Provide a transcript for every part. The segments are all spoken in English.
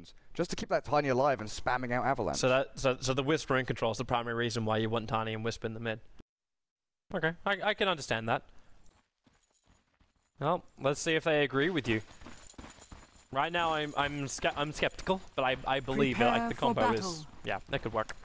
runes, just to keep that Tiny alive and spamming out Avalanche. So the Wisp rune control is the primary reason why you want Tiny and Wisp in the mid. Okay, I can understand that. Well, let's see if they agree with you. Right now, I'm skeptical, but I believe it, like the combo is, yeah, that could work.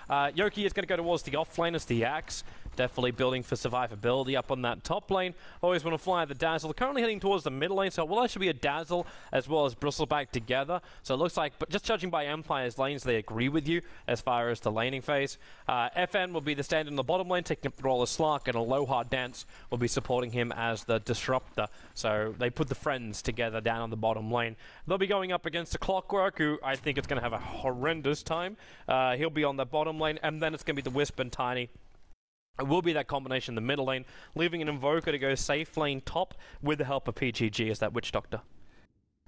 Yoki is going to go towards the off lane as the Axe. Definitely building for survivability up on that top lane. Always want to fly the Dazzle. Currently heading towards the mid lane, so it will actually be a Dazzle as well as Bristleback together. So it looks like, but just judging by Empire's lanes, they agree with you as far as the laning phase. FN will be the stand in the bottom lane, taking up the role of Slark, and Aloha Dance will be supporting him as the disruptor. So they put the friends together down on the bottom lane. They'll be going up against the Clockwork, who I think is going to have a horrendous time. He'll be on the bottom lane, and then it's going to be the Wisp and Tiny. It will be that combination in the middle lane, leaving an Invoker to go safe lane top with the help of PGG as that Witch Doctor.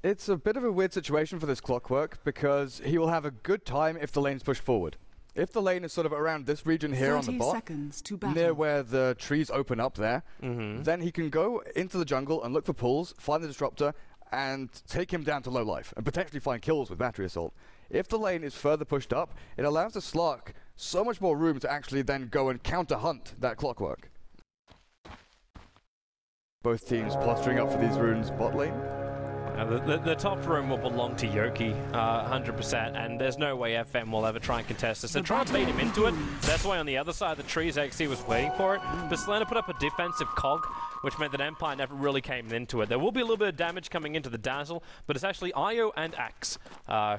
It's a bit of a weird situation for this Clockwork, because he will have a good time if the lane's pushed forward. If the lane is sort of around this region here on the bot, near where the trees open up there, then he can go into the jungle and look for pulls, find the Disruptor, and take him down to low life, and potentially find kills with Battery Assault. If the lane is further pushed up, it allows the Slark so much more room to actually then go and counter-hunt that Clockwork. Both teams posturing up for these runes bot lane. The top room will belong to Yoki, 100%, and there's no way FM will ever try and contest this. They're trying to bait him into it. That's why on the other side of the trees, XC was waiting for it. But Slander put up a defensive cog, which meant that Empire never really came into it. There will be a little bit of damage coming into the Dazzle, but it's actually Io and Axe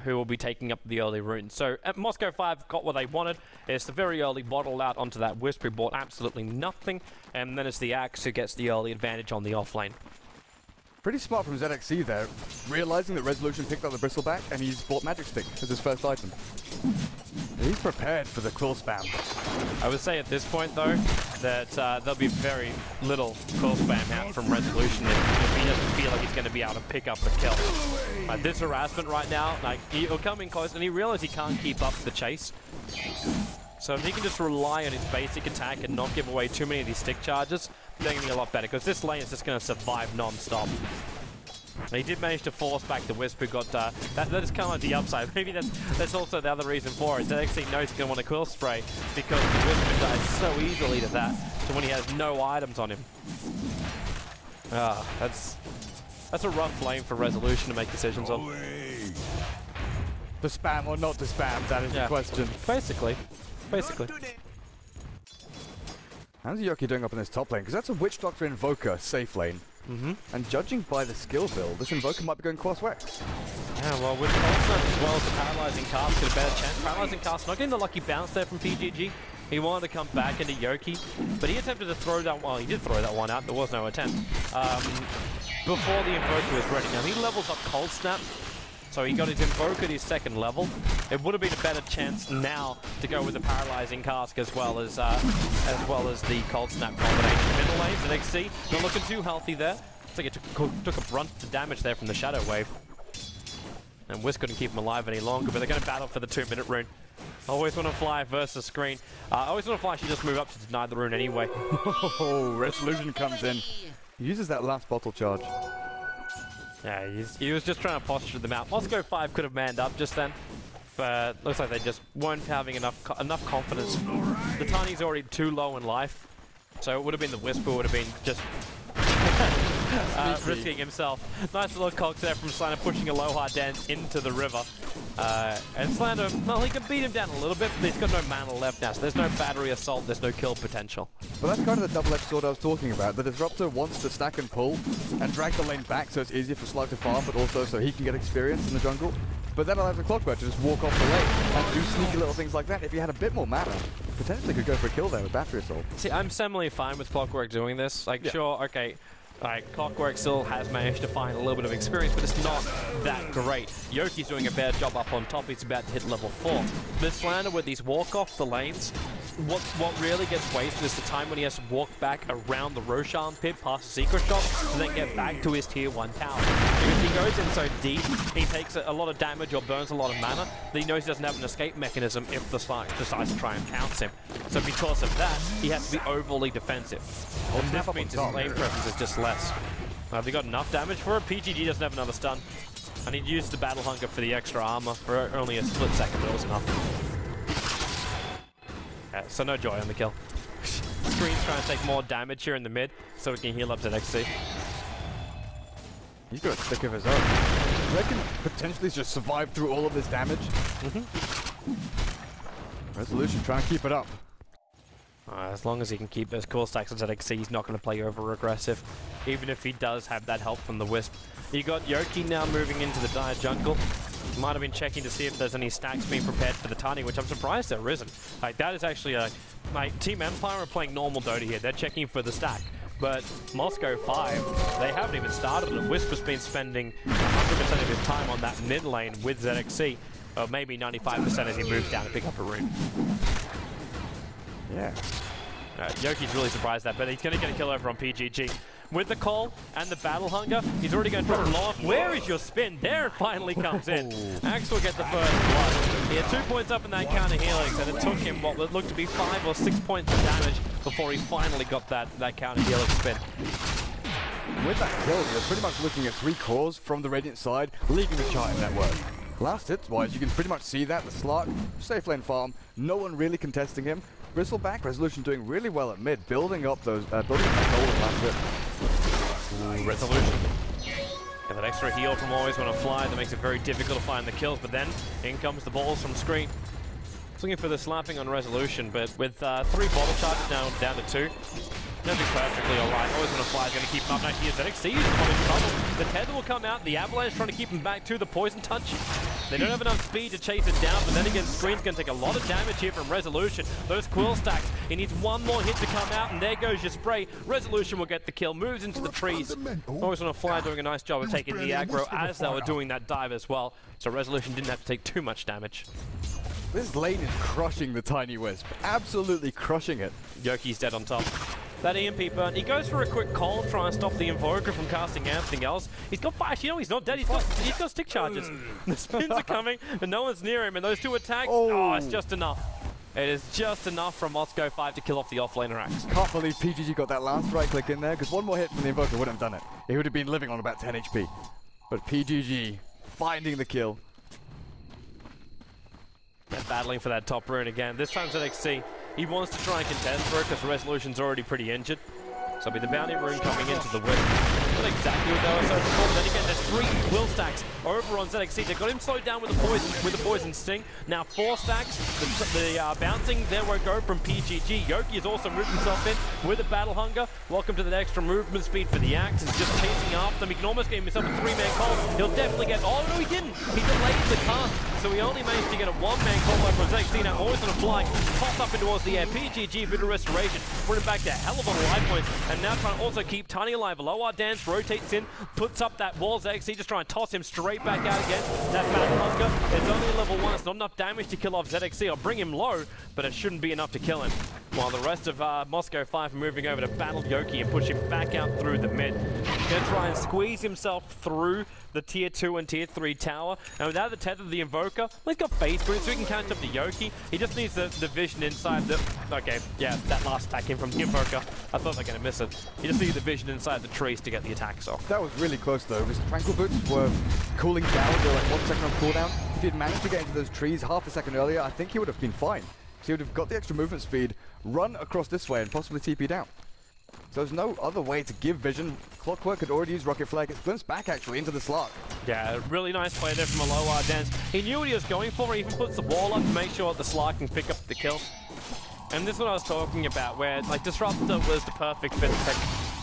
who will be taking up the early runes. So Moscow 5 got what they wanted. It's the very early bottle out onto that Wisp, who bought absolutely nothing, and then it's the Axe who gets the early advantage on the offlane. Pretty smart from ZXC there, realizing that Resolution picked up the Bristleback, and he's bought Magic Stick as his first item. He's prepared for the quill spam. I would say at this point, though, that there'll be very little quill spam out from Resolution if he doesn't feel like he's going to be able to pick up the kill. This harassment right now, like, he'll come in close, and he realizes he can't keep up the chase. So if he can just rely on his basic attack and not give away too many of these stick charges, they're going to be a lot better, because this lane is just going to survive non-stop. He did manage to force back the Wisp, who got that is kind of the upside. Maybe that's also the other reason for it. ZXC knows he's going to want a quill spray, because the Wisp can die so easily to that, to when he has no items on him. That's a rough lane for Resolution to make decisions on. To spam or not to spam, that is the question. Basically. How's Yoki doing up in this top lane? Because that's a Witch Doctor Invoker safe lane. And judging by the skill build, this Invoker might be going cross-Wex. Yeah, well, with Pulsar as well as the Paralyzing Cast, get a better chance. Paralyzing Cast not getting the lucky bounce there from PGG. He wanted to come back into Yoki, but he attempted to throw that one. Well, he did throw that one out. There was no attempt. Before the Invoker was ready. Now, he levels up Cold Snap. So he got his Invoker at his second level. It would have been a better chance now to go with the Paralyzing Cask as well as the Cold Snap combination. Middle lanes at XC, not looking too healthy there. Looks like it took a brunt to damage there from the Shadow Wave. And Wisp couldn't keep him alive any longer, but they're going to battle for the 2-minute rune. Always want to fly versus screen. Always want to fly should just move up to deny the rune anyway. Oh, Resolution comes in. He uses that last bottle charge. Yeah, he was just trying to posture them out. Moscow 5 could have manned up just then, but looks like they just weren't having enough confidence. The Tiny's already too low in life, so it would have been the Wisp who would have been just risking himself. Nice little cogs there from Slander, pushing Aloha Dance into the river. And Slander, well, he can beat him down a little bit, but he's got no mana left now, so there's no battery assault, there's no kill potential. Well, that's kind of the double-edged sword I was talking about. The Disruptor wants to stack and pull and drag the lane back so it's easier for Slug to farm, but also so he can get experience in the jungle. But that allows the Clockwork to just walk off the lane and do sneaky little things like that. If he had a bit more mana, potentially could go for a kill there with Battery Assault. See, I'm semi fine with Clockwork doing this. Like, sure, okay. Like, Clockwork still has managed to find a little bit of experience, but it's not that great. Yoki's doing a better job up on top. He's about to hit level 4. But Slander, with these walk off the lanes, what really gets wasted is the time when he has to walk back around the Roshan pit past the secret shop to then get back to his tier 1 tower. Because he goes in so deep, he takes a lot of damage or burns a lot of mana, that he knows he doesn't have an escape mechanism if the Slark decides to try and pounce him. So because of that, he has to be overly defensive. And this means his lane presence is just less. Have they got enough damage for it? PGG doesn't have another stun. And he used the Battle Hunger for the extra armor for only a split second, but it was enough. Yeah, so no joy on the kill. Screen's trying to take more damage here in the mid, so we can heal up ZXC. He's got a stick of his own. I reckon potentially just survive through all of this damage. Resolution trying to keep it up. As long as he can keep those core stacks on ZXC, he's not going to play over aggressive, even if he does have that help from the Wisp. You got Yoki now moving into the Dire jungle. Might have been checking to see if there's any stacks being prepared for the Tiny, which I'm surprised there isn't. Like, that is actually a... Like, Team Empire are playing normal Dota here. They're checking for the stack. But Moscow 5, they haven't even started it. Wisp has been spending 100% of his time on that mid lane with ZXC. Or maybe 95% as he moves down to pick up a rune. Yeah. Yoki's really surprised that, but he's going to get a kill over on PGG. With the call and the Battle Hunger, he's already going to drop low. Where is your spin? There it finally comes in. Axe will get the first blood. He had 2 points up in that counter helix, and it took him what looked to be 5 or 6 points of damage before he finally got that counter helix spin. With that kill, you're pretty much looking at 3 cores from the Radiant side, leaving the chart in network. Last hits-wise, you can pretty much see that. The Slark, safe lane farm, no one really contesting him. Bristleback, Resolution doing really well at mid, building up those, building up that golden last hit. Ooh, Resolution. Get that extra heal from Always1on Fly that makes it very difficult to find the kills, but then in comes the balls from Screen. It's looking for the slapping on Resolution, but with 3 bottle charges now down to 2. Nothing's perfectly alright. Always1on Fly is going to keep him up. Now here's ZXC is the one in trouble. The tether will come out. The Avalanche trying to keep him back too. The poison touch. They don't have enough speed to chase it down, but then again, Screen's going to take a lot of damage here from Resolution. Those quill stacks, he needs one more hit to come out, and there goes your spray. Resolution will get the kill, moves into the trees. Always1on Fly doing a nice job of taking the aggro as they were doing that dive as well, so Resolution didn't have to take too much damage. This lane is crushing the Tiny Wisp, absolutely crushing it. Yoki's dead on top. That EMP burn, he goes for a quick call, try and stop the Invoker from casting anything else. He's got 5, you know, he's not dead, he's got stick charges. The spins are coming, but no one's near him, and those 2 attacks, oh, it's just enough. It is just enough from Moscow 5 to kill off the offlaner Axe. Can't believe PGG got that last right click in there, because one more hit from the Invoker wouldn't have done it. He would have been living on about 10 HP. But PGG finding the kill. They're battling for that top rune again. This time ZXC, he wants to try and contest for it because Resolution's already pretty injured. So it'll be the bounty rune coming into the Wisp. Not exactly what they were so before, but then again, there's 3 will stacks over on ZXC. They got him slowed down with the poison sting. Now 4 stacks. The bouncing there won't go from PGG. Yoki has also moved himself in with a Battle Hunger. Welcome to that extra movement speed for the Axe. He's just chasing after them. He can almost get himself a 3-man call. He'll definitely get. Oh no, he didn't. He delayed the cast, so he only managed to get a 1-man call over on ZXC. Now Always1on Fly, toss up and towards the air. PGG, bit of restoration, bringing back a hell of a lot of life points, and now trying to also keep Tiny alive. Low dance rotates in, puts up that wall. ZXC just trying to toss him straight back out again. That Battle Hunger, it's only a level 1. It's not enough damage to kill off ZXC. I'll bring him low, but it shouldn't be enough to kill him. While the rest of Moscow 5 are moving over to battle Yoki and push him back out through the mid. Gonna try and squeeze himself through the tier 2 and tier 3 tower, and without the tether of the Invoker, well, he's got phase sprint so he can catch up to Yoki. He just needs the vision inside the... Okay, yeah, that last attack in from the Invoker. I thought they were going to miss it. He just needs the vision inside the trees to get the attacks off. That was really close though, because Tranquil Boots were cooling down. They were like 1 second on cooldown. If he had managed to get into those trees half a second earlier, I think he would have been fine. So he would have got the extra movement speed, run across this way, and possibly TP down. So there's no other way to give vision. Clockwork had already used Rocket Flag. It's glimpsed back actually into the Slark. Yeah, really nice play there from a low dance. He knew what he was going for. He even puts the wall up to make sure the Slark can pick up the kill. And this is what I was talking about, where like Disruptor was the perfect fit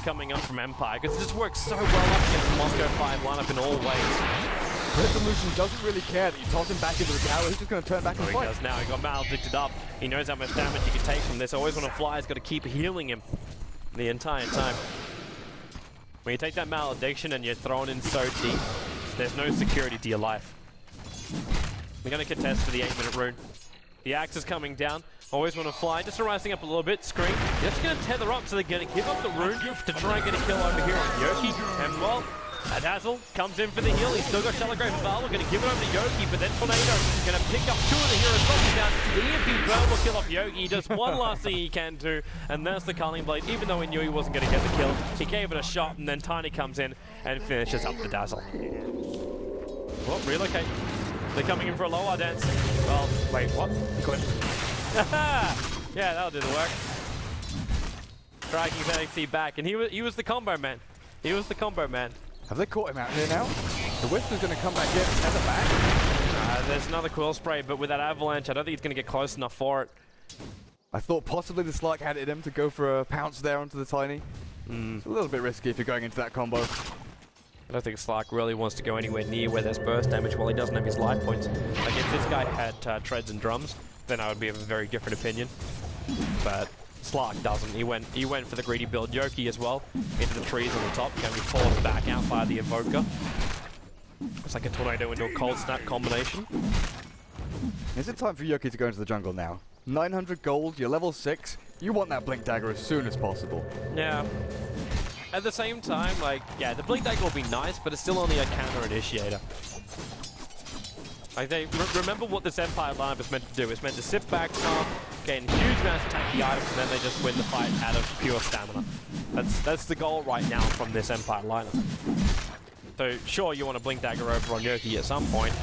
coming up from Empire, because it just works so well up against the Moscow 5 lineup in all ways. Resolution doesn't really care that you toss him back into the tower. He's just going to turn back and fight. He does now. He got maledicted up. He knows how much damage he can take from this. Always1on Fly has got to keep healing him the entire time. When you take that malediction and you're thrown in so deep, there's no security to your life. We're going to contest for the 8-minute rune. The Axe is coming down. Always1on Fly, just rising up a little bit. Screen, they're just going to tether up, so they're going to give up the rune to try and get a kill over here on Yoki. And well, Dazzle comes in for the heal. He's still got Shallow Grave available. Going to give it over to Yoki, but then Tornado going to pick up 2 of the heroes. Knocking down. The EMP burn will kill off Yoki. He does one last thing he can do, and there's the Culling Blade. Even though he knew he wasn't going to get the kill, he gave it a shot, and then Tiny comes in and finishes up the Dazzle. Well, relocate. They're coming in for a low dance. Well, wait, what? Good. Yeah, that'll do the work. Dragging ZXC back, and he was the combo man. He was the combo man. Have they caught him out here now? The Whisper's going to come back in, tether back. There's another Quill Spray, but with that Avalanche, I don't think he's going to get close enough for it. I thought possibly the Slark had it in him to go for a pounce there onto the Tiny. It's a little bit risky if you're going into that combo. I don't think Slark really wants to go anywhere near where there's burst damage while he doesn't have his life points. Like, if this guy had treads and drums, then I would be of a very different opinion. But Slark doesn't. He went for the greedy build. Yoki as well, into the trees on the top. Going to be forced back out by the Evoker. It's like a Tornado into a Cold Snap combination. Is it time for Yoki to go into the jungle now? 900 gold, you're level 6. You want that Blink Dagger as soon as possible. Yeah. At the same time, like, yeah, the Blink Dagger will be nice, but it's still only a counter initiator. Like, remember what this Empire lineup is meant to do. It's meant to sit back, gain huge amounts of tanky items, and then they just win the fight out of pure stamina. That's the goal right now from this Empire lineup. So, sure, you want to Blink Dagger over on Yoki at some point.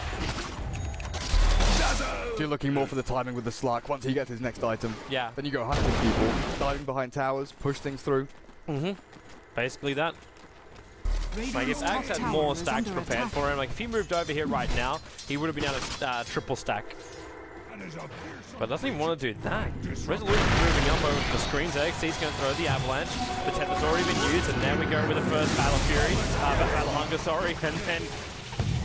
You're looking more for the timing with the Slark once he gets his next item. Yeah. Then you go hunting people, diving behind towers, push things through. Basically that. Like, if Axe had more stacks prepared for him, like, if he moved over here right now, he would have been able to triple stack. But doesn't even want to do that. Resolution's moving up over the screens. XC's going to throw the Avalanche. The Tether's already been used, and there we go with the first Battle Fury. Battle Hunger, sorry. And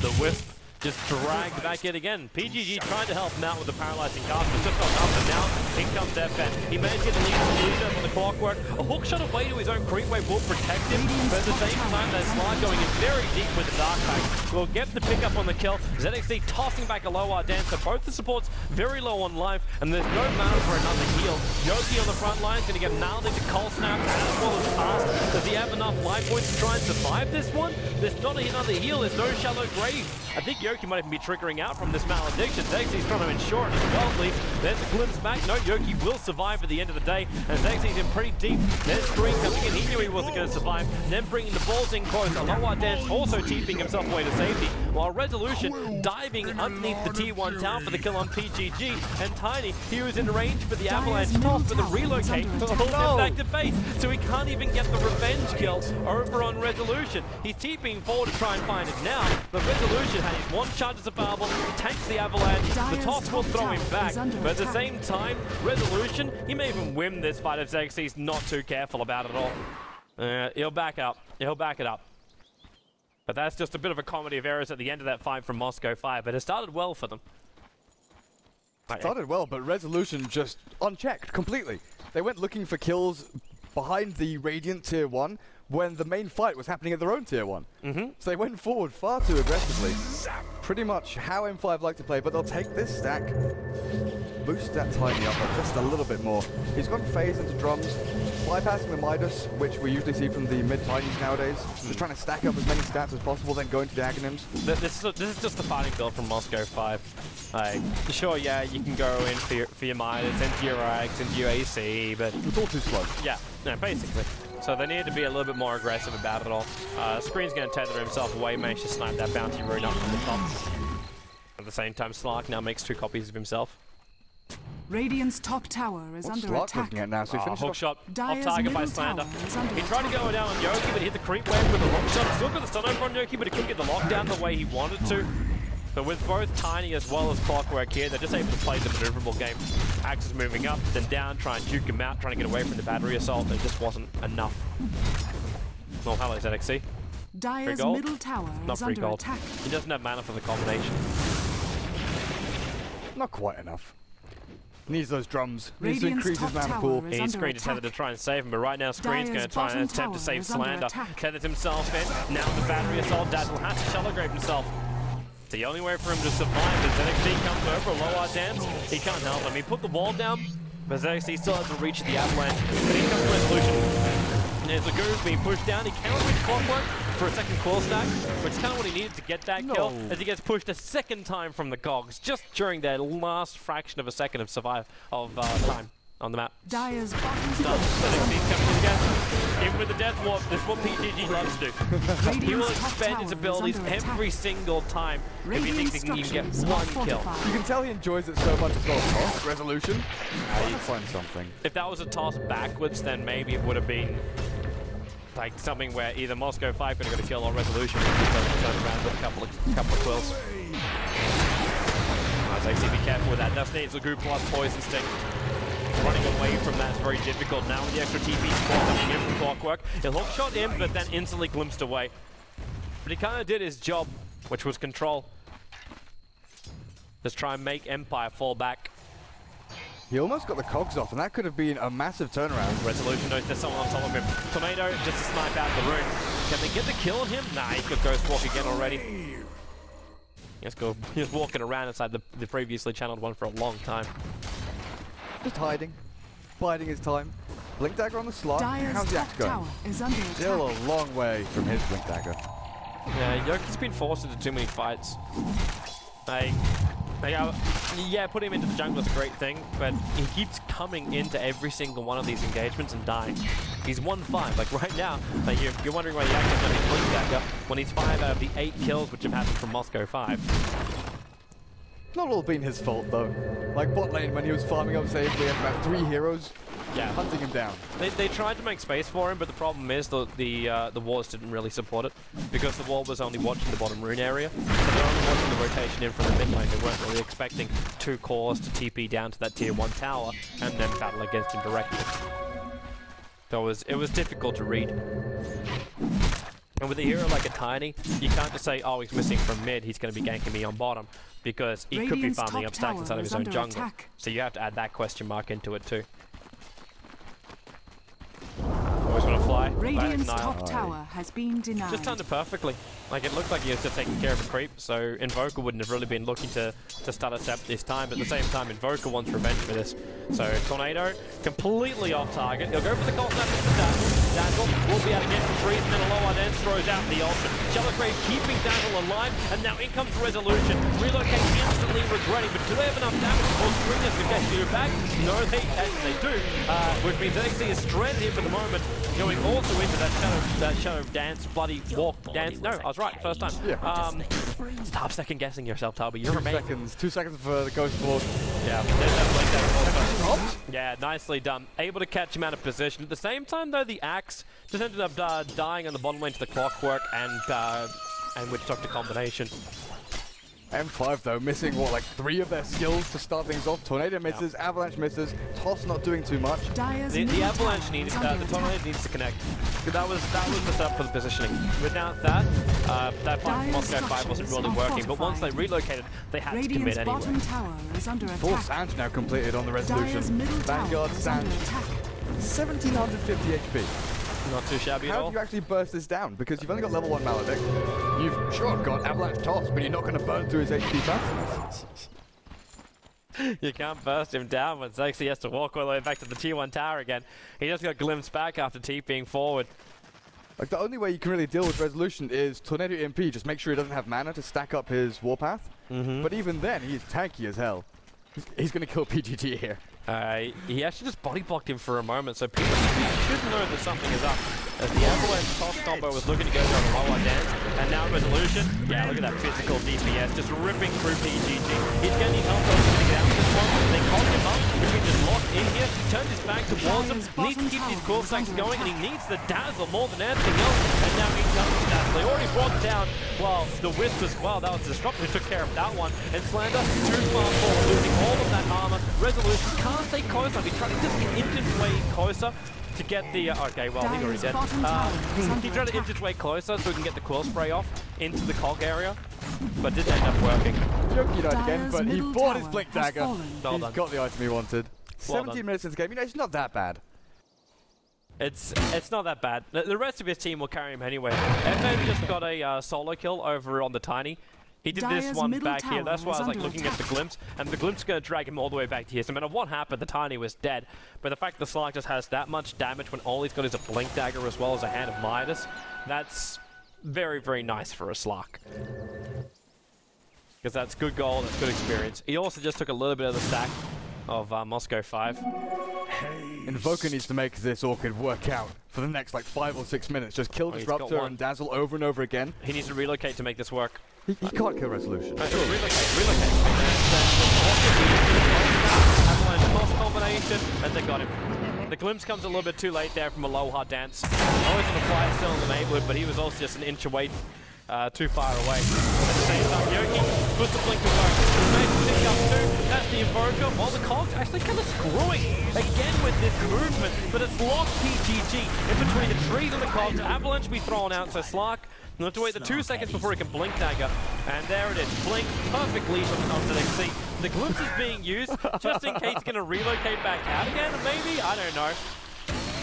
the Wisp just dragged back in again. PGG tried to help him out with the paralyzing cast, but just not enough, and now in comes FN. He managed to get the lead solution on the clockwork. A hook shot away to his own creep wave will protect him, but at the same time, that Slide going in very deep with the Dark Pack will get the pickup on the kill. ZXC tossing back a low dance, so both the supports very low on life, and there's no mana for another heal. Yoki on the front line is going to get nailed into Cold Snap as well as fast. Does he have enough life points to try and survive this one? There's not another heal, there's no Shallow Grave. I think Yoki might even be triggering out from this malediction. Zexy's trying to ensure it as well, at least. There's a glimpse back. No, Yoki will survive at the end of the day. And Zexy's in pretty deep. There's Screen coming in. He knew he wasn't going to survive. And then bringing the balls in close. Aloha Dance also TPing himself away to safety. While Resolution diving underneath the T1 tower for the kill on PGG. And Tiny, he was in range for the Avalanche toss, but the relocate pulled him back to base. So he can't even get the revenge kill over on Resolution. He's TPing forward to try and find it now. But Resolution had his one charges available, tanks the Avalanche, the toss will throw him back, but at the same time, Resolution, he may even win this fight if ZXC's not too careful about it all. He'll back up, he'll back it up. But that's just a bit of a comedy of errors at the end of that fight from Moscow 5, but it started well for them. Started well, but Resolution just unchecked completely. They went looking for kills behind the Radiant Tier 1 when the main fight was happening at their own Tier 1. So they went forward far too aggressively. Pretty much how M5 like to play, but they'll take this stack, boost that Tiny up just a little bit more. He's gone phase into drums, bypassing the Midas, which we usually see from the mid-Tinies nowadays. Just trying to stack up as many stats as possible, then go into the Aghanims. This is just the fighting build from Moscow 5. Like, sure, yeah, you can go in for your Midas, into your Rags, into your AC, but it's all too slow. Yeah, no, basically. So they need to be a little bit more aggressive about it all. Screen's going to tether himself away, manage to snipe that bounty rune up from the top. At the same time, Slark now makes 2 copies of himself. Radiant's top tower is under Slark attack. Looking at now? So he hook shot Dyer's off target by Slander. He tried to go down on Yoki, but he hit the creep wave with the hook shot. Still got the stun over on Yoki, but he couldn't get the lockdown the way he wanted to. But with both Tiny as well as Clockwork here, they're just able to play the maneuverable game. Axe is moving up, then down, trying to juke him out, trying to get away from the battery assault, and it just wasn't enough. Well, hello, ZXC. Dyer's middle tower is under attack. He doesn't have mana for the combination. Not quite enough. Needs those drums. Needs to increase his mana pool. He's Screen to tether to try and save him, but right now Screen's going to try and attempt to save Slander. Tethers himself in. Now the battery assault. Dazzle has to Shallow Grave himself. The only way for him to survive is ZXC comes over, a low dance. He can't help him. He put the wall down, but ZXC still has the reach of the Avalanche. But here comes Resolution. There's a Goose being pushed down. He cannot reach Clockwork. for a second quill stack, which is kind of what he needed to get that kill, as he gets pushed a second time from the cogs, just during their last fraction of a second of time on the map. Dyer's bottom Done. He's coming in again. Even with the death warp, this is what PGG loves to do. He will expend his abilities every single time if he thinks he can even get one kill. You can tell he enjoys it so much as well. Toss, resolution. He can find something. If that was a toss backwards, then maybe it would have been like something where either Moscow 5 could have got a kill or resolution would have turned around with a couple of quills. As I see, be careful with that. Just needs a group plus poison stick. Running away from that is very difficult. Now with the extra TP support coming in from Clockwork, he'll hook shot in, but then instantly glimpsed away. But he kind of did his job, which was control. Just try and make Empire fall back. He almost got the cogs off, and that could have been a massive turnaround. Resolution knows there's someone on top of him. Tornado just to snipe out the rune. Can they get the kill on him? Nah, he's got Ghost Walk again already. He's walking around inside the previously channeled one for a long time. Just hiding, biding his time. Blink Dagger on the slot. How's the axe going? Still a long way from his Blink Dagger. Yeah, Yoki's been forced into too many fights. Yeah, putting him into the jungle is a great thing, but he keeps coming into every single one of these engagements and dying. He's 1-5. Like right now, you're wondering why the axe is going to be Blink Dagger when he's 5 out of the 8 kills which have happened from Moscow 5. Not all been his fault though. Like bot lane when he was farming up safely and about 3 heroes hunting him down. They tried to make space for him, but the problem is the walls didn't really support it because the wall was only watching the bottom rune area. So they're only watching the rotation in from the mid lane. They weren't really expecting 2 cores to TP down to that tier 1 tower and then battle against him directly. So it was difficult to read. And with a hero like a Tiny, you can't just say, oh, he's missing from mid, he's going to be ganking me on bottom, because he could be farming up stacks inside of his own jungle. So you have to add that question mark into it too. Always want to fly. Radiant's top tower has been denied. Just timed it perfectly. Like it looked like he was just taking care of a creep, so Invoker wouldn't have really been looking to start a step this time, but at the same time Invoker wants revenge for this. So Tornado, completely off target. He'll go for the Colt Snap with the Dazzle. Will be able to get the freeze, and then a lower dance throws out the ultimate. Shallow Grave keeping Dazzle alive, and now in comes Resolution. Relocate instantly regretting, but do they have enough damage for Stringers to get you back? No, they do. Which means NXT is stranded here for the moment, going also into that shadow dance, bloody walk dance. No, I was right, first time. Yeah. Stop second guessing yourself, Tubby. You're amazing. 2 seconds for the Ghost Walk. Yeah, there's that Blink Dagger also. Yeah, nicely done. Able to catch him out of position. At the same time, though, the axe just ended up dying on the bottom lane to the Clockwork and Witch Doctor combination. M5 though, missing what, like 3 of their skills to start things off. Tornado misses, Avalanche misses, Toss not doing too much. The Avalanche needed, the Tornado needs to connect. That was the setup for the positioning. Without that, that fight from Moscow 5 wasn't really working, but once they relocated, they had to commit anyway. Full Sand now completed on the Resolution. Vanguard Sand, 1750 HP. Not too shabby at all. How do you actually burst this down? Because you've only got level 1 Maledict. You've sure got Avalanche Toss, but you're not going to burn through his HP fast. You can't burst him down when Zexy has to walk all the way back to the tier 1 tower again. He just got glimpsed back after TPing forward. Like the only way you can really deal with Resolution is Tornado EMP, just make sure he doesn't have mana to stack up his warpath. But even then, he's tanky as hell. He's going to kill PGG here. He actually just body blocked him for a moment, so people should know that something is up. As the Avalanche Toss combo was looking to go down a lower dance, and now Resolution, yeah, look at that physical DPS, just ripping through PGG. He's getting help to get out of this one. They caught him up, which means just locked in here, turned his back towards him, needs to keep these core stacks going, and he needs the Dazzle more than anything else, and now he comes to Dazzle. They already brought down, well, the Wisp as well. That was Disruptor who took care of that one, and Slander, too far forward, losing all of that armor. Resolution can't stay close. He tried to just inch his way closer to get the... okay, well, he's already dead. He tried to inch his way closer so he can get the Quill Spray off into the cog area, but didn't end up working. Joking died again, but he bought his Blink Dagger. Well He's got the item he wanted. 17 minutes into the game. You know, it's not that bad. It's not that bad. The rest of his team will carry him anyway. FA just got a solo kill over on the Tiny. He did this one back here, that's why I was like looking at the glimpse, and the glimpse is going to drag him all the way back to here. So no matter what happened, the Tiny was dead. But the fact the Slark just has that much damage when all he's got is a Blink Dagger as well as a Hand of Midas, that's very, very nice for a Slark. Because that's good gold, that's good experience. He also just took a little bit of the stack of Moscow 5. Invoker needs to make this Orchid work out for the next like 5 or 6 minutes. Just kill Disruptor and Dazzle over and over again. He needs to relocate to make this work. He can't kill Resolution. Relocate. Avalanche cross combination, and they got him. The glimpse comes a little bit too late there from Aloha Dance. Always on the fly, still in the neighborhood, but he was also just an inch away, too far away. At the same time, Yoki puts the blink to work. Pick up two. That's the Invoker. While the cogs actually kind of screwing again with this movement, but it's locked PGG in between the trees and the cogs. Avalanche will be thrown out, so Slark will have to wait the 2 seconds before he can blink dagger. And there it is. Blink, perfect leash on the next seat. The glimpse is being used just in case he's going to relocate back out again, maybe? I don't know.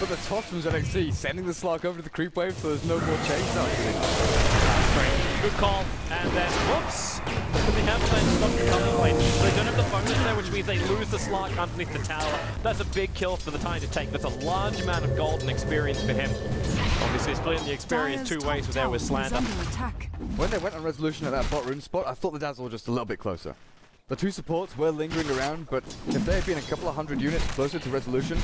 But the toss from ZXC, sending the Slark over to the creep wave so there's no more chase out here. That's great. Good call. And then, whoops. They have to stop the coming lane. They don't have the bonus there, which means they lose the Slark underneath the tower. That's a big kill for the time to take. That's a large amount of gold and experience for him. Obviously, splitting the experience two ways there with Slander. When they went on Resolution at that bot rune spot, I thought the Dazzle was just a little bit closer. The two supports were lingering around, but if they had been a couple of 100 units closer to Resolution,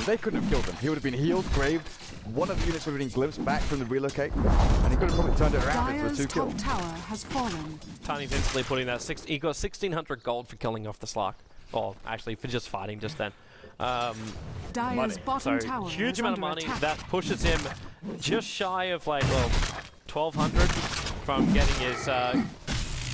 they couldn't have killed him. He would have been healed, graved, one of the units would have been glimpsed back from the relocate, and he could have probably turned it around into a 2-kill. Tower has fallen. Tiny's instantly putting that he got 1,600 gold for killing off the Slark. Or actually, for just fighting just then. Dyer's bottom tower huge amount of money. Attack. That pushes him just shy of like, well, 1,200 from getting his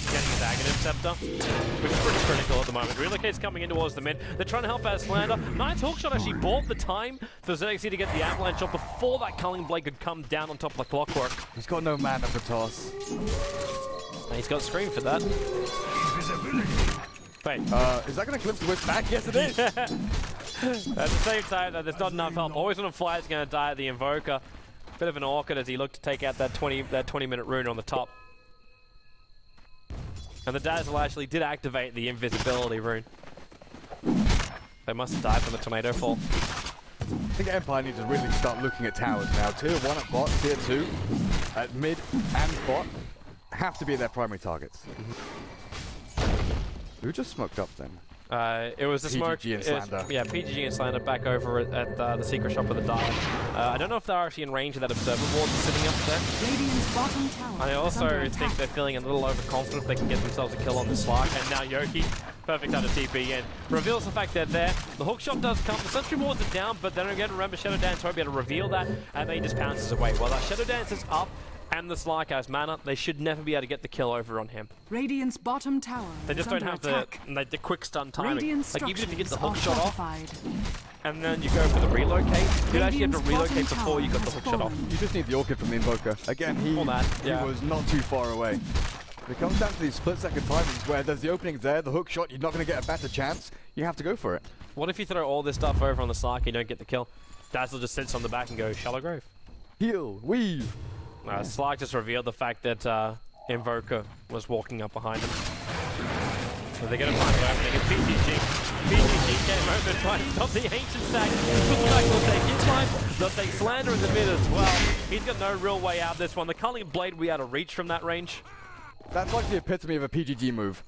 Aghanim Scepter, which is pretty critical at the moment. Relocate's coming in towards the mid. They're trying to help out Slander. Knight's hookshot actually bought the time for ZXC to get the avalanche up before that Culling Blade could come down on top of the clockwork. He's got no mana for toss. And he's got Scream for that. Wait. Is that going to glimpse the whip back? Yes, it is! At the same time, though, there's not enough help. Always on a fly is going to die at the Invoker. Bit of an Orchid as he looked to take out that 20-minute rune on the top. And the Dazzle actually did activate the invisibility rune. They must have died from the tomato fall. I think Empire needs to really start looking at towers now. Tier 1 at bot, Tier 2 at mid and bot have to be their primary targets. Who just smoked up then? It was the smoke. PGG and Slander. Yeah, PGG and Slander back over at the secret shop with the Dire. I don't know if they're actually in range of that observer ward that's sitting up there. Radiant's bottom tower I also think they're feeling a little overconfident they can get themselves a kill on the Slark. And now Yoki, perfect time to TP in. Reveals the fact they're there. The hookshot does come. The sentry wards are down, but then again, remember Shadow Dance won't be able to reveal that, and then he just pounces away. Well, that Shadow Dance is up, and the Slark has mana. They should never be able to get the kill over on him. Radiant's bottom tower. They just don't have the quick stun timing. Like even if you get the hookshot off, and then you go for the relocate, you'd actually have to relocate before you got the hookshot off. You just need the Orchid from the Invoker. Again, he was not too far away. If it comes down to these split-second timings where there's the opening there, the hookshot, you're not going to get a better chance. You have to go for it. What if you throw all this stuff over on the Slark and you don't get the kill? Dazzle just sits on the back and goes, Shallow Grave. Heal, weave. Slark just revealed the fact that Invoker was walking up behind him. So they're going to find an opening. It's PGG. PGG came over to try and stop the Ancient Stack. Bristleback will take his time. They'll take Slander in the mid as well. He's got no real way out of this one. The Culling Blade will be out of reach from that range. That's like the epitome of a PGG move.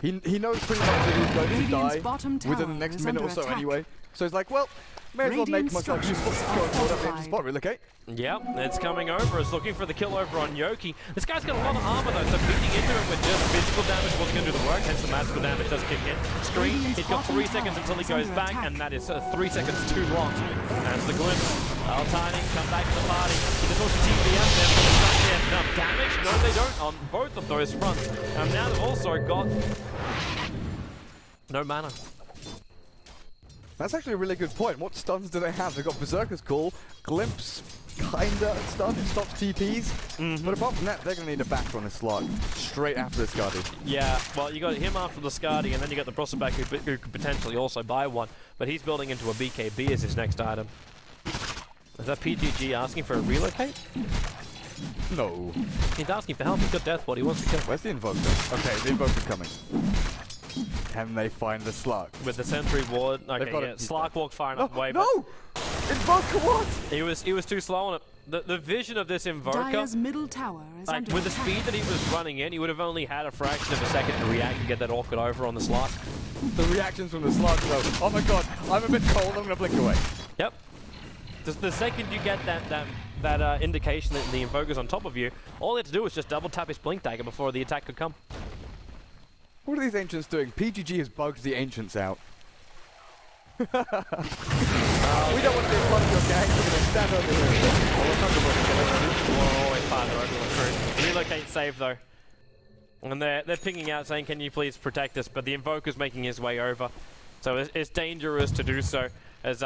He knows pretty much that he's going to die within the next minute or so anyway. So he's like, well, may as well make myself useful. Go and hold up the spot, relocate. Yeah, it's coming over. It's looking for the kill over on Yoki. This guy's got a lot of armor though, so beating into him with just physical damage wasn't going to do the work, hence the magical damage does kick in. Screen, he's got 3 seconds until he goes back, and that is 3 seconds too long. That's the glimpse. Tiny, come back to the party. There's also TPM there, but it's not yet enough damage. No, they don't on both of those fronts. And now they've also got no mana. That's actually a really good point. What stuns do they have? They've got Berserker's Call, Glimpse, kinda stun, it stops TPs. But apart from that, they're going to need a back on this Slark straight after the Skadi. Yeah, well, you got him after the Skadi, and then you got the Bristleback who could potentially also buy one. But he's building into a BKB as his next item. Is that PGG asking for a relocate? No. He's asking for help. He's got Death Ward. He wants to kill. Where's the Invoker? Okay, the Invoker's coming. Can they find the Slark? With the Sentry Ward. Okay, yeah. Slark walked far enough away. No! Invoker what? He was too slow on it. The vision of this Invoker, Dire's middle tower is like under with the attack. speed that he was running in, he would have only had a fraction of a second to react and get that Orchid over on the slot. The reactions from the slug though. Oh my god, I'm a bit cold, I'm gonna blink away. Yep. The second you get that indication that the Invoker's on top of you, all they had to do was just double tap his blink dagger before the attack could come. What are these ancients doing? PGG has bugged the ancients out. We don't want to be part of your gang, we're gonna stand over here. We're always part of the crew. Relocate save though. And they're pinging out saying, can you please protect us? But the Invoker's making his way over. So it's dangerous to do so, as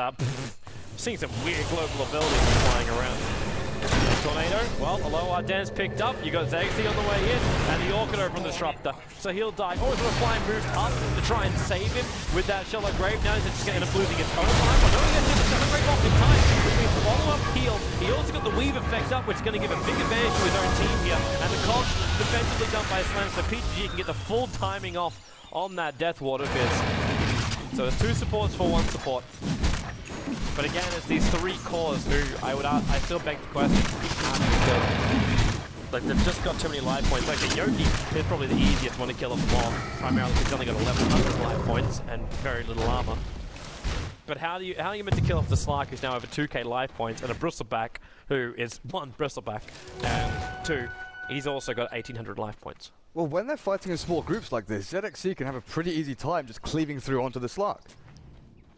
seeing some weird global abilities flying around. Tornado, well, hello, our Dan's picked up. You got Zexy on the way in, and the Orchid over from the Disruptor. So he'll die. Always want to fly and move up to try and save him with that Shallow Grave. Now he's just going to end up losing his own life. I know he gets him the Shallow Grave off in time, which means follow-up heal. He also got the Weave effect up, which is going to give a big advantage to his own team here. And the Cogs defensively done by Slam, so PGG can get the full timing off on that Death Ward of his. So it's 2 supports for 1 support. But again, it's these 3 cores who I still beg the question, how do you kill? Like, they've just got too many life points. Like, the Yoki is probably the easiest one to kill of them all, primarily because he's only got 1100 life points and very little armor. But how are you meant to kill off the Slark, who's now over 2k life points, and a Bristleback, who is 1 Bristleback, and 2, he's also got 1800 life points. Well, when they're fighting in small groups like this, ZXC can have a pretty easy time just cleaving through onto the Slark.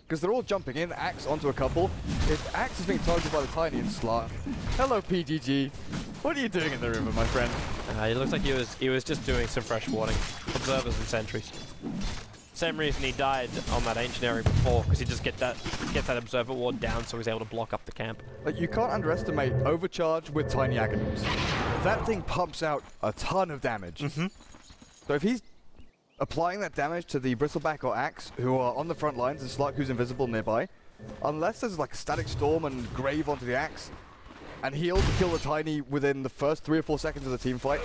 Because they're all jumping in, Axe onto a couple. If Axe is being targeted by the Tiny and Slark, hello PGG. What are you doing in the river, my friend? It looks like he was just doing some fresh warding. Observers and sentries. Same reason he died on that ancient area before, because he just gets that observer ward down, so he's able to block up the camp. Like, you can't underestimate overcharge with Tiny Aghanim's. That thing pumps out a ton of damage. So if he's applying that damage to the Bristleback or Axe, who are on the front lines, and Slark, who's invisible nearby, unless there's like Static Storm and Grave onto the Axe, and heal to kill the Tiny within the first 3 or 4 seconds of the team fight,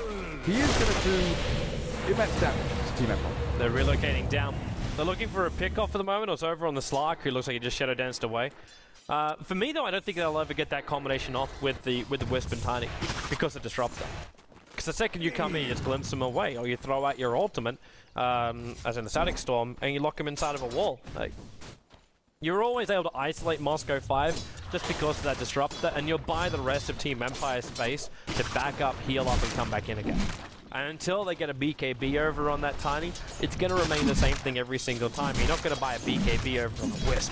he is going to do immense damage to Team Empire. They're relocating down. They're looking for a pick-off for the moment. It's over on the Slark, who looks like he just shadow danced away. For me, though, I don't think they'll ever get that combination off with the Wisp and Tiny, because of Disruptor. Because the second you come in, you just glimpse them away, or you throw out your ultimate, as in the Static Storm, and you lock them inside of a wall. Like, you're always able to isolate Moscow 5 just because of that Disruptor, and you'll buy the rest of Team Empire's space to back up, heal up, and come back in again. And until they get a BKB over on that Tiny, it's going to remain the same thing every single time. You're not going to buy a BKB over on the Wisp.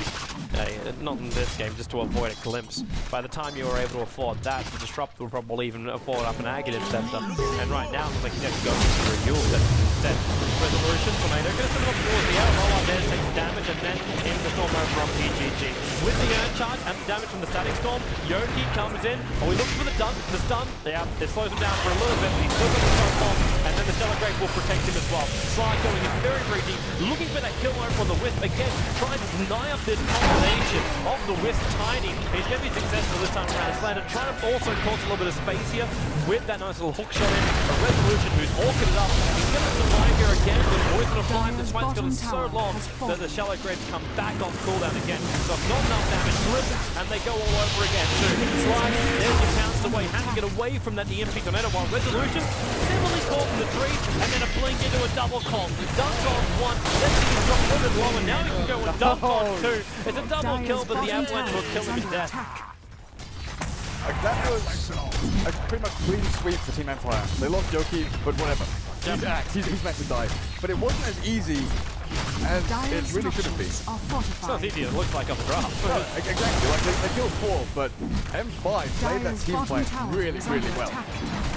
Not in this game, just to avoid a glimpse. By the time you are able to afford that, the Disruptor will probably even afford up an Aghanim Scepter. And right now, it looks like he's going to go for a Yule instead. Resolution, Tornado going to send him up towards the air. Roll out there, takes damage, and then in the Storm over from PGG. With the Urn Charge and the damage from the Static Storm, Yoki comes in. Oh, he looks for the stun. Yeah, it slows him down for a little bit, but he's still got the Storm bomb, and then the Stellar Grave will protect him as well. Slark going in very, very deep, looking for that kill over on the Wisp. Again, trying to deny up this combination of the Wisp Tiny. He's going to be successful this time around. Slander trying to also cause a little bit of space here with that nice little hook shot in. A Resolution who's orchided up. He's going to survive here again with Poison of Flame. This fight's gone so long that the Shallow Graves come back off cooldown again. So not enough damage to it, and they go all over again too. Slide, there's your pounced away. Had to get away from that EMP tornado while Resolution similarly caught in the 3, and then a blink into a double call. Dunk on 1, then he's dropped a little bit low, and now he can go and dunk on 2. It's a double kill, but the Avalanche will kill him to death. Like, that was a pretty much clean sweep for Team Empire. They lost Yoki, but whatever. He's Axe, he's meant to die. But it wasn't as easy as it really should have been. It's not as easy as it looks like on the draft. No, exactly. Like, they killed 4, but M5 played that team fight really, really well.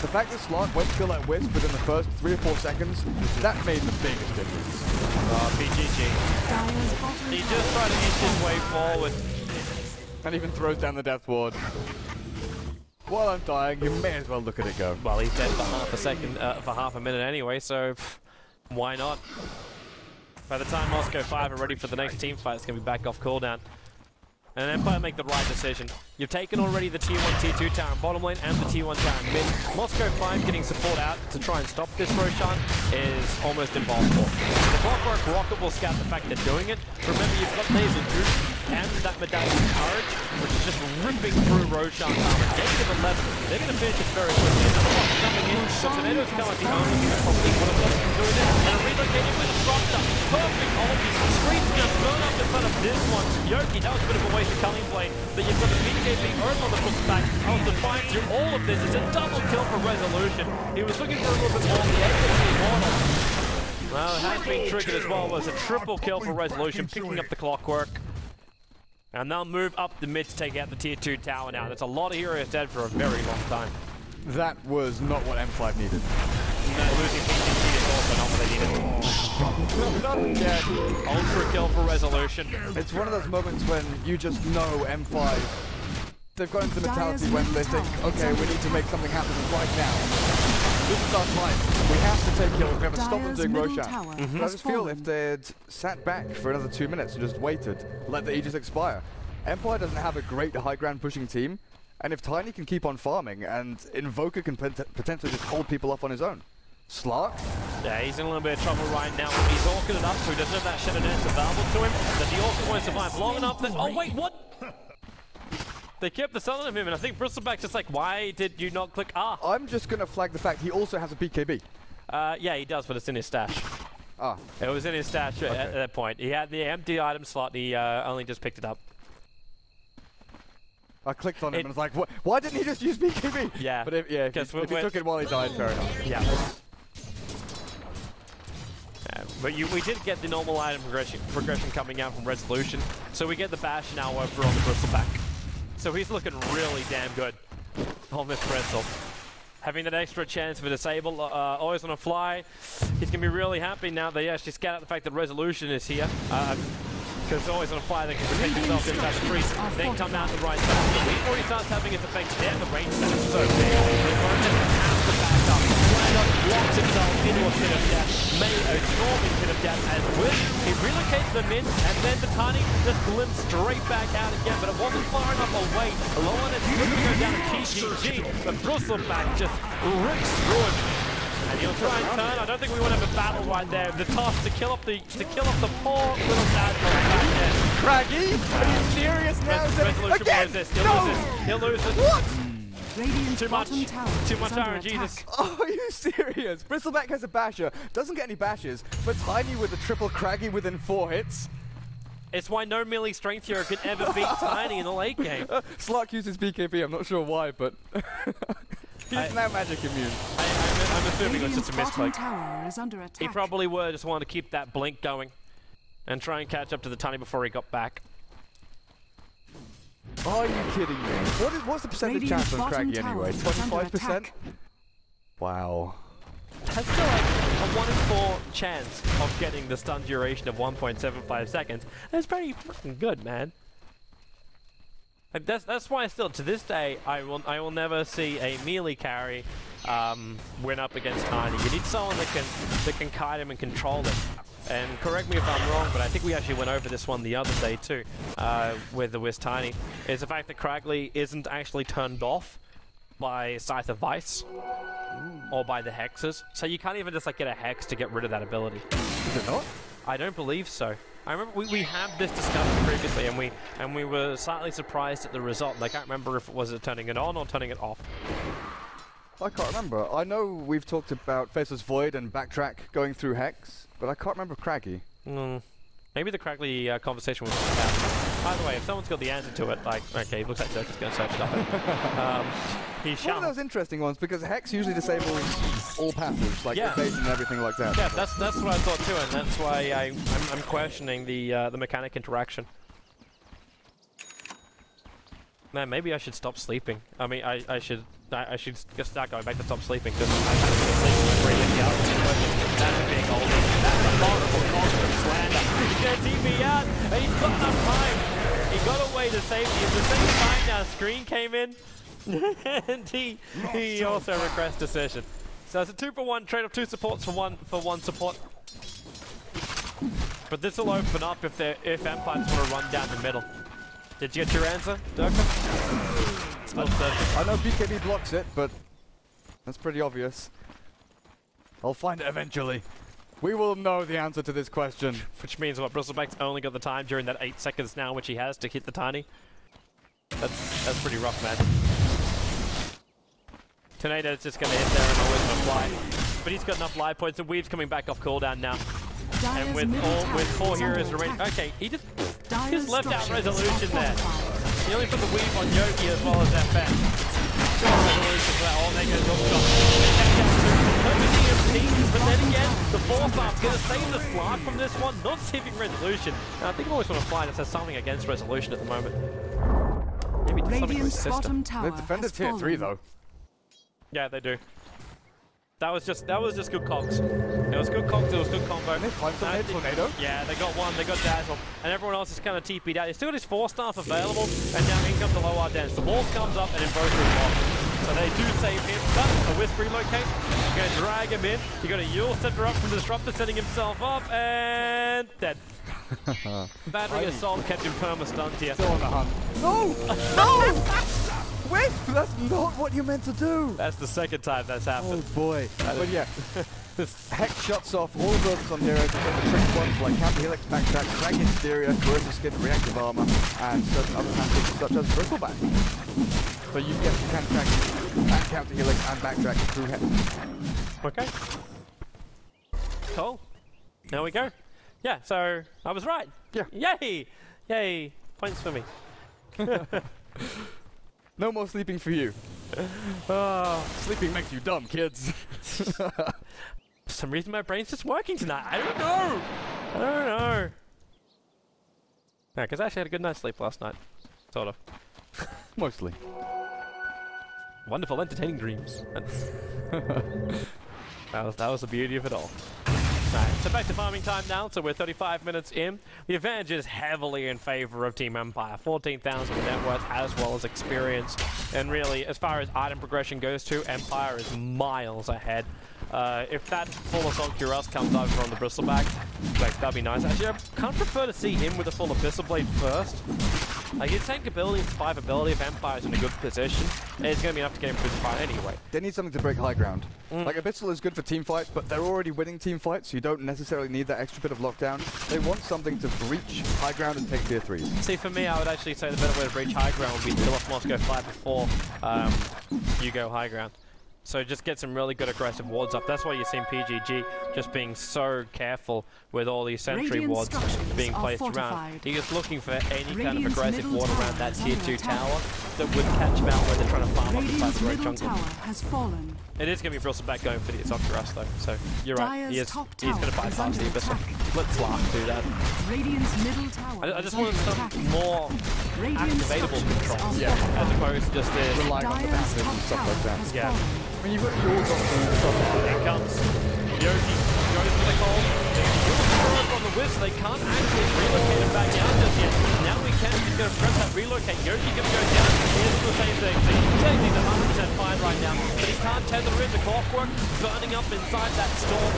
The fact that Slark went to kill that Wisp within the first 3 or 4 seconds, that made the biggest difference. PGG. He just tried to inch his way forward. And even throws down the Death Ward. While I'm dying, you may as well look at it go. Well, he's dead for half a minute anyway, so why not? By the time Moscow 5 are ready for the next team fight, it's going to be back off cooldown. And Empire make the right decision. You've taken already the Tier 1, Tier 2 tower in bottom lane and the Tier 1 tower in mid. Moscow 5 getting support out to try and stop this Roshan is almost impossible. The Clockwork Rocket will scout the fact they're doing it. Remember, you've got Nasal Juice and that Medallion Courage, which is just ripping through Roshan's armor. Negative 11. They're going to finish it very quickly. Another one coming in. So Tornado's come like the only thing that probably would have looked to doing it. And relocating with a Disruptor. Perfect ulti. Scream's going to burn up in front of this one. Yoki, that was a bit of a waste of Culling Blade. But you've got the BKB over on the Bristleback. I was defiant through all of this. It's a double kill for Resolution. He was looking for a little bit more on the edge of the Immortal. Well, it has been triggered as well. It was a triple kill for Resolution, picking up the Clockwork. And they'll move up the mid to take out the Tier 2 tower now. That's a lot of heroes dead for a very long time. That was not what M5 needed. No, losing PCT is also not what they needed. Not dead. Ultra kill for Resolution. It's one of those moments when you just know M5. They've got into the mentality when they think, okay, we need to make something happen right now. This is our time. We have to take kills. We have to stop them doing Roshan. But I just feel if they'd sat back for another 2 minutes and just waited, let the Aegis expire. Empire doesn't have a great high ground pushing team, and if Tiny can keep on farming, and Invoker can potentially just hold people up on his own. Slark? Yeah, he's in a little bit of trouble right now. He's orchid it up, so he doesn't have that Shadow Dance available to him. That the orchid won't survive long enough that... Oh, wait, what? They kept the sun on him, and I think Bristleback's just like, why did you not click R? I'm just going to flag the fact he also has a BKB. Yeah, he does, but it's in his stash. Ah. It was in his stash at that point. He had the empty item slot, he only just picked it up. I clicked on him and was like, what? Why didn't he just use BKB? Yeah. But if he took it while he died, fair enough. Yeah. But we did get the normal item progression coming out from Resolution, so we get the bash now over on the Bristleback. So he's looking really damn good on this Bristle. Having that extra chance for disable, always on a fly, he's going to be really happy now they actually scout out the fact that Resolution is here. Because always on a fly, they can protect themselves inside the trees, then come out the right side. He already starts having its effect there. The range set is so big. Has to back up. Locks himself into a pit of death. A storming pit of death as with. He relocates them in, and then the Tiny just glimpsed straight back out again, but it wasn't far enough away. Low on it's going to go down to TGG, but Bristleback just rips through it. And he'll try and turn. I don't think we want to have a battle right there. The task to kill off the poor little bad guy back there. Craggy? Are you serious now? Resolution will resist. He'll lose it. What? Too much RNG. Jesus. Oh, are you serious? Bristleback has a basher, doesn't get any bashes, but Tiny with a triple Craggy within 4 hits. It's why no melee strength hero can ever beat Tiny in the late game. Slark uses BKB, I'm not sure why, but he's now magic immune. I'm assuming it was just a misclick. He probably would just want to keep that blink going and try and catch up to the Tiny before he got back. Are you kidding me? What's the percentage chance on Craggy anyway? 25%? Wow. That's still like a 1 in 4 chance of getting the stun duration of 1.75 seconds. That's pretty fucking good, man. Like that's why still to this day I will never see a melee carry win up against Tiny. You need someone that can kite him and control him. And correct me if I'm wrong, but I think we actually went over this one the other day too, with Tiny, is the fact that Cragly isn't actually turned off by Scythe of Vice or by the hexes, so you can't even just like get a hex to get rid of that ability. Is it not? I don't believe so. I remember we had this discussion previously, and we were slightly surprised at the result. I can't remember if it was turning it on or turning it off. I can't remember. I know we've talked about Faceless Void and Backtrack going through Hex, but I can't remember Craggy. Maybe the Cragly conversation was about. By the way, if someone's got the answer to it, like, okay, it looks like Dirk is going to search it up. He's one of those interesting ones, because Hex usually disables all passives, like evasion and everything like that. Yeah, that's what I thought too, and that's why I'm questioning the mechanic interaction. Man, maybe I should stop sleeping. I mean, I should just start going back to stop sleeping, because I've had to sleep for 3 hours. That's a big old thing. That's a horrible constant slander. He's going to TP out, and he's got enough time. He got away to safety. At the same time now, Screen came in, and he also regressed decision. So it's a 2-for-1 trade of 2 supports for one support. But this will open up if Empires want to run down the middle. Did you get your answer, Durka? Still searching. I know BKB blocks it, but that's pretty obvious. I'll find it eventually. We will know the answer to this question. Which means what? Bristleback's only got the time during that 8 seconds now, which he has to hit the tiny. That's pretty rough, man. Tornado's just gonna hit there and always gonna fly. But he's got enough life points, and Weave's coming back off cooldown now. And with 4 heroes remaining. Okay, he just left out Resolution there. He only put the Weave on Yoki as well as FN. Sure, Resolution for that. Oh, there goes Hookshot. But then again, the 4-star's gonna save the Slark from this one, not saving Resolution. And I think I always want to fly that says something against Resolution at the moment. Maybe do something with his sister. They defended tier 3 though. Yeah, they do. That was just good cogs. It was good cogs, it was good combo. They find some Tornado? Yeah, they got one, they got Dazzle, and everyone else is kind of TP'd out. He's still got his 4-staff available, and now in comes the low dance. The ball comes up and Invoker is locked. So they do save him, but a Wisp relocate. You're going to drag him in. You got a Yule Scepter up from the Disruptor, setting himself up, and dead. Battery Assault kept him perma-stunned here. Still on the hunt. No! No! Wisp! That's not what you meant to do! That's the second time that's happened. Oh boy. But yeah, Hex shuts off all of those on heroes and the trick ones like Counter Helix, Backtrack, Drag Exterior, Corrosive Skin, Reactive Armor, and certain other tactics such as Bristleback. So you can track and Counter Helix and Backtrack through Hex. Okay. Cool. There we go. Yeah, so I was right. Yeah. Yay! Yay! Points for me. No more sleeping for you. Sleeping makes you dumb, kids. For some reason my brain's just working tonight. I don't know. I don't know. Yeah, because I actually had a good night's sleep last night. Sort of. Mostly. Wonderful, entertaining dreams. that was the beauty of it all. Right, so back to farming time now, so we're 35 minutes in. The advantage is heavily in favor of Team Empire. 14,000 net worth as well as experience. And really, as far as item progression goes too, Empire is miles ahead. If that full Assault Cuirass comes over on the Bristleback, like, that'd be nice. Actually, I kind of prefer to see him with a full Abyssal Blade first. Like, his tank ability and survivability, if Empire's in a good position, it's going to be enough to get him through the fight anyway. They need something to break high ground. Like, Abyssal is good for team fights, but they're already winning team fights, so you don't necessarily need that extra bit of lockdown. They want something to breach high ground and take tier 3s. See, for me, I would actually say the better way to breach high ground would be to kill off Moscow 5 before you go high ground. So just get some really good aggressive wards up. That's why you're seeing PGG just being so careful with all these sentry wards being placed around. He's just looking for any kind of aggressive ward around that tier 2 tower that would catch him out where they're trying to farm up inside the road jungle. It is going to be Bristleback going for the Assault Cuirass though, so you're right. He's going to bypass the Abyssal. Let Slark do that. I just want some more activatable control, as opposed to just relying on the passive and stuff like that. Yeah. When you've got yours on the top, here comes Yogi goes for the call. You'll on the Wisp, they can't actually relocate him back down just yet. Now we can, he's going to press that relocate. Yogi's going to go down. Here's the same thing. So he's taking the 100% fine right now, but he can't tether in the clockwork, burning up inside that storm.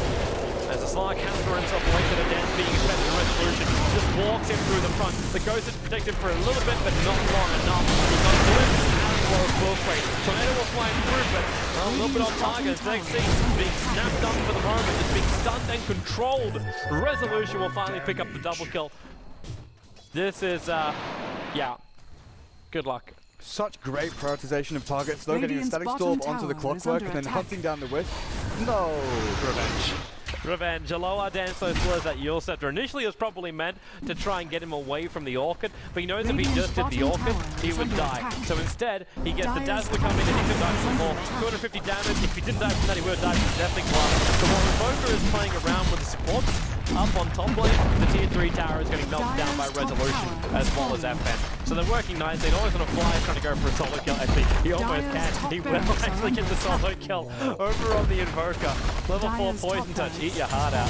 As the Slark has thrown himself away to the dance, being expected in Resolution, just walks him through the front. The Ghost is protected for a little bit, but not long enough. He's got Blitz as well as Bullfrey. Tornado will fly through, but a little bit on target. Next scene, being snapped up for the moment, just being stunned and controlled. Resolution will finally pick up the double kill. This is, yeah, good luck. Such great prioritization of targets, though, getting a Static Storm onto the Clockwork and then hunting down the Wisp. No! Revenge. Revenge. A lower dance so slow as that Yule Scepter. Initially it was probably meant to try and get him away from the Orchid, but he knows if he just did the Orchid, he would die. So instead, he gets the Dazzler coming in and he could die from more. 250 damage. If he didn't die from that, he would have died from Deathling Blast. So while Invoker is playing around with the supports, up on top lane, the tier 3 tower is getting melted down by Resolution as well as FN. So they're working nicely. They're always on a fly trying to go for a solo kill. Actually, he almost can. He will actually get the solo kill over on the Invoker. Level 4 Poison Touch. Eat your heart out.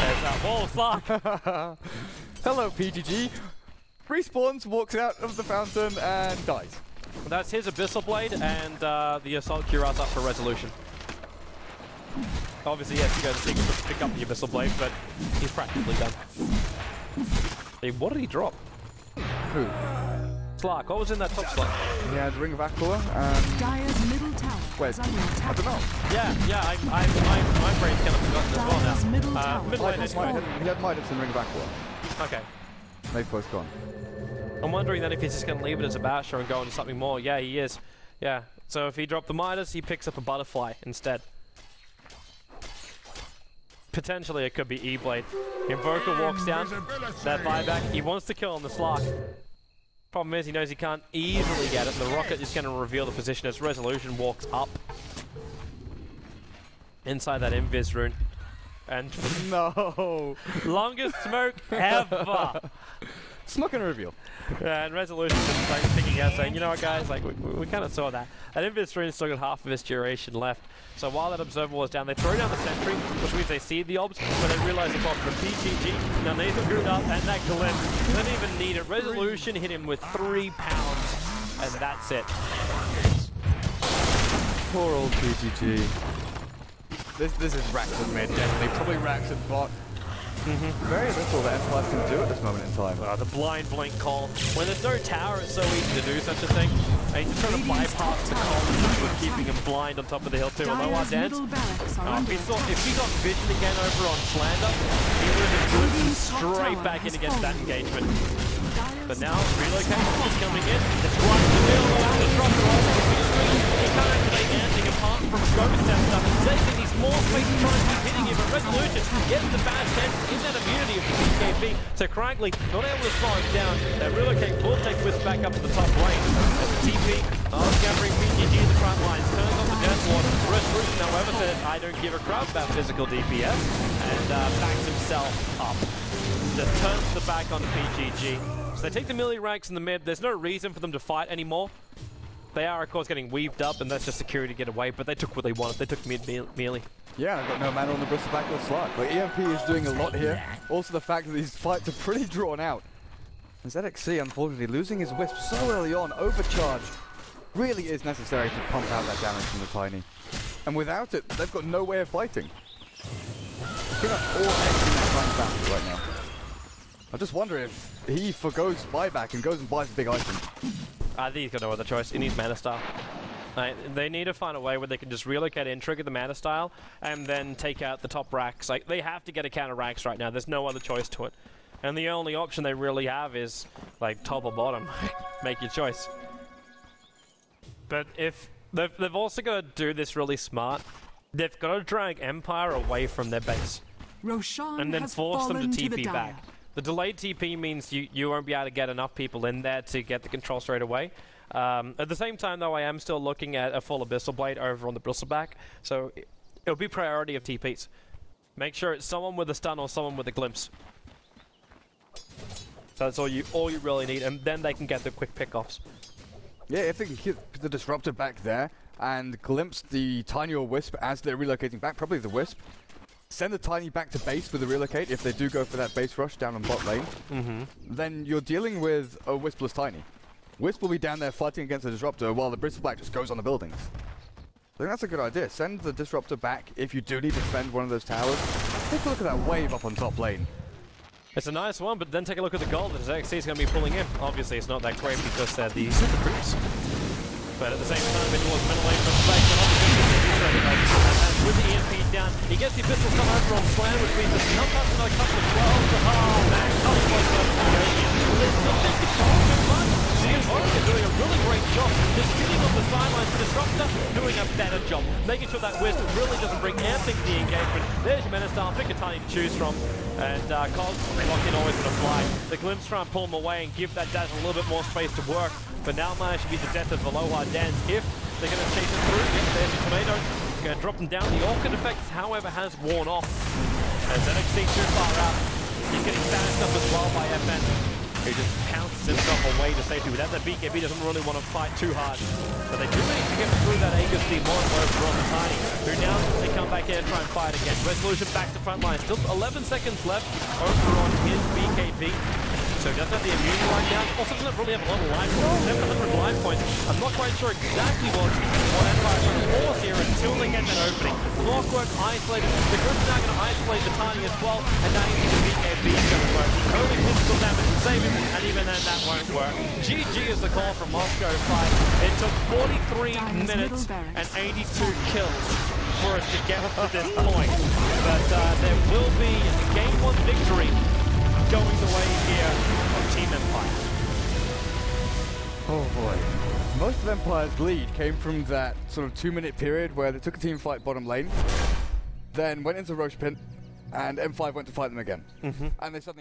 There's that. Whoa, fuck. Hello, PGG. Respawns, walks out of the fountain, and dies. That's his Abyssal Blade and the Assault Cuirass up for Resolution. Obviously, yes, you go to Secret to pick up the Abyssal Blade, but he's practically done. Hey, what did he drop? Who? Slark? What was in that top slot? He had Ring of Aqua and... Dire's middle tower. Wait, I don't know. Yeah, my brain's kind of forgotten as well Dire's now. middle tower. Mid lane is gone. He had Midas and Ring of Aqua. Okay. They've both gone. I'm wondering then if he's just going to leave it as a Basher and go into something more. Yeah, he is. Yeah. So if he dropped the Midas, he picks up a Butterfly instead. Potentially it could be E-Blade. Invoker walks down, that buyback, he wants to kill on the Slark. Problem is he knows he can't easily get it. The rocket is going to reveal the position as Resolution walks up. Inside that Invis rune. And no! Longest smoke ever! Smoke and reveal. And Resolution just like thinking out saying, you know what guys, like we kind of saw that. That Invis rune still got half of its duration left. So while that observer was down, they throw down the sentry, which means they see the obs, but they realize the problem from PGG. Now they hood up and that glimpse. They didn't even need it. Resolution hit him with 3 pounds, and that's it. Poor old PGG. This is Rax at mid, definitely. Probably Rax at bot. Very little that M+ can do at this moment in time. The blind blink call. When there's no tower, it's so easy to do such a thing. And he's just trying to bypass the call, which was keeping him blind on top of the hill too. Although our dance, if he got vision again over on Slander, he would have been straight back in against that engagement. But now, relocation is coming in. It's right in the middle of the drop roll. He can't activate anything apart from Ghost Scepter. Taking these more space to try and keep hitting him, but Resolution gets the bad chance in that immunity of the BKB. So Crankley not able to slow him down. That relocate will take Wisp back up to the top lane. As the TP gathering PGG in the front lines, turns on the Death Lord. Resolution, however, said, I don't give a crap about physical DPS, and backs himself up. Just turns the back on PGG. So they take the melee ranks in the mid. There's no reason for them to fight anymore. They are, of course, getting weaved up, and that's just security to get away, but they took what they wanted. They took mid melee. Yeah, they've got no mana on the Bristleback or Slark. But EMP is doing a lot here. Also the fact that these fights are pretty drawn out. And ZXC, unfortunately, losing his Wisp so early on, overcharge, really is necessary to pump out that damage from the Tiny. And without it, they've got no way of fighting. Give up all X in that Tiny battle right now. I just wonder if he forgoes buyback and goes and buys a big item. I think he's got no other choice. He needs Mana Style. They need to find a way where they can just relocate in, trigger the Mana Style, and then take out the top racks. Like, they have to get a counter racks right now. There's no other choice to it. And the only option they really have is, like, top or bottom. Make your choice. But if... They've also got to do this really smart. They've got to drag Empire away from their base. Roshan and then force them to TP back. The delayed TP means you won't be able to get enough people in there to get the control straight away. At the same time, though, I am still looking at a full Abyssal Blade over on the Bristleback, so it'll be priority of TPs. Make sure it's someone with a stun or someone with a glimpse. So that's all you really need, and then they can get the quick pickoffs. Yeah, if they can keep the Disruptor back there and glimpse the Tiny or Wisp as they're relocating back, probably the Wisp. Send the Tiny back to base with the relocate if they do go for that base rush down on bot lane. Then you're dealing with a Wispless Tiny. Wisp will be down there fighting against the Disruptor while the Bristleback just goes on the buildings. I think that's a good idea. Send the Disruptor back if you do need to defend one of those towers. Take a look at that wave up on top lane. It's a nice one, but then take a look at the gold that ZXC is going to be pulling in. Obviously, it's not that great because they're the super creeps. But at the same time, it was middle lane from space, and obviously and with the EMP down, he gets the Abyssal come over on Slam, which means there's not past another couple of 12. Oh man, couple of points left to go. There's nothing to call too much. The Invoker doing a really great job, just sitting on the sidelines. Disruptor doing a better job, making sure that Wisp really doesn't bring anything to the engagement. There's your Mana Style, pick a Tiny to choose from. And Cogs, locked in, always going to fly. The Glimpse try and pull him away and give that Dazzle a little bit more space to work. But now managed to be the death of Aloha Dance if they're going to chase it through. Yep, there's the Tomato. Going to drop them down. The Orchid effect, however, has worn off. As NXT too far out. He's getting banished up as well by FN. He just pounces himself away to safety. Without that BKB, doesn't really want to fight too hard. But they do manage to get through that Aegis Demon over on the Tiny. Who now they come back in and try and fight again. Resolution back to front line. Still 11 seconds left over on his BKB. So just doesn't have the immunity right now. Also doesn't really have a lot of life points. 700 life points. I'm not quite sure exactly what Empire is trying to force here until they get that opening. Clockwork isolated. The group's now going to isolate the Tiny as well, and now you need the BKB is going to work. Only physical damage to save him, and even then that won't work. GG is the call from Moscow 5. It took 43 minutes and 82 kills for us to get to this point. But there will be a game 1 victory going the way here of Team Empire. Oh boy. Most of Empire's lead came from that sort of 2-minute period where they took a team fight bottom lane, then went into Roche Pit, and M5 went to fight them again. And they suddenly had